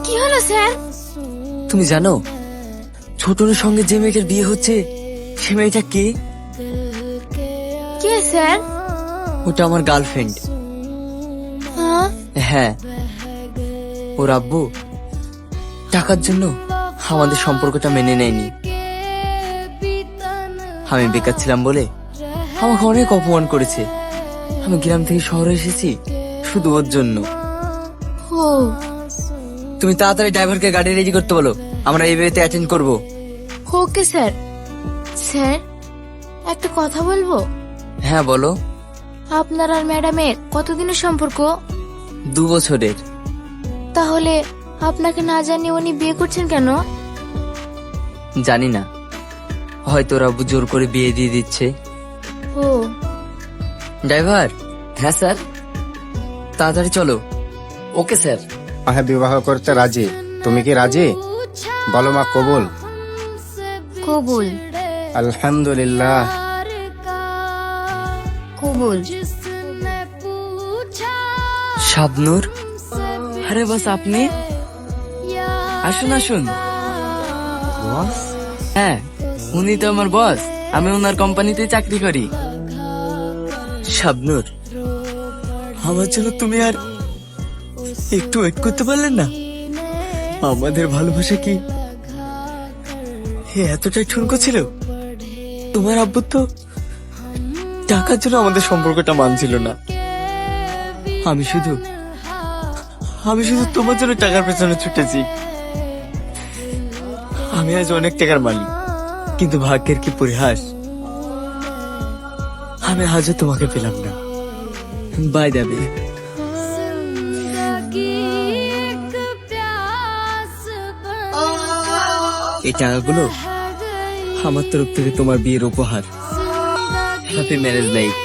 কি হলো স্যার? তুমি জানো ছোটনের সঙ্গে যে মেয়েটার বিয়ে হচ্ছে সে মেয়েটা কে? কে স্যার? ওটা আমার গার্লফ্রেন্ড। হ্যাঁ? হ্যাঁ, ওর আব্বু টাকার জন্য আমাদের সম্পর্কটা মেনে নেয়নি। আমি বেকার ছিলাম বলে আমাকে অনেক অপমান করেছে। আমি গ্রাম থেকে শহরে এসেছি শুধু ওর জন্য। ও তুমি তাড়াতাড়ি ড্রাইভারকে গাড়ি রেডি করতে বলো, আমরা এই বিয়েতে অ্যাটেন্ড করব। Okay sir. স্যার একটা কথা বলবো? হ্যাঁ বলো। আপনার আর ম্যাডামের কতদিনের সম্পর্ক? 2 বছরের। তাহলে আপনাকে না জানিয়ে উনি বিয়ে করছেন কেন? জানি না, হয়তো ওর আব্বু জোর করে বিয়ে দিয়ে দিচ্ছে। ও ড্রাইভার। হ্যাঁ স্যার, তাড়াতাড়ি চলো। Okay sir. হ্যাঁ, বিবাহ করতে রাজি। তুমি কি রাজি? বলো মা, কবুল? কবুল। আলহামদুলিল্লাহ। কবুল। শাবনূর। আরে বাস আপনি আসুন আসুন। বস? হ্যাঁ, উনি তো আমার বস। আমি ওনার কোম্পানিতে চাকরি করি। শাবনূর, আমার জন্য তুমি আর একটু ওয়েট করতে পারলেন না? আমাদের ভালোবাসা কি এতটাই ঠুনকো ছিল? তোমার আব্বু তো টাকার জন্য আমাদের সম্পর্কটা মানছিল না। আমি শুধু তোমার জন্য টাকার পেছনে ছুটেছি। আমি আজ অনেক টাকার মালিক, কিন্তু ভাগ্যের কি পরিহাস, আমি আজও তোমাকে পেলাম না। বাই দেবে। এই টাকাগুলো আমার তরফ থেকে তোমার বিয়ের উপহার। Happy marriage life.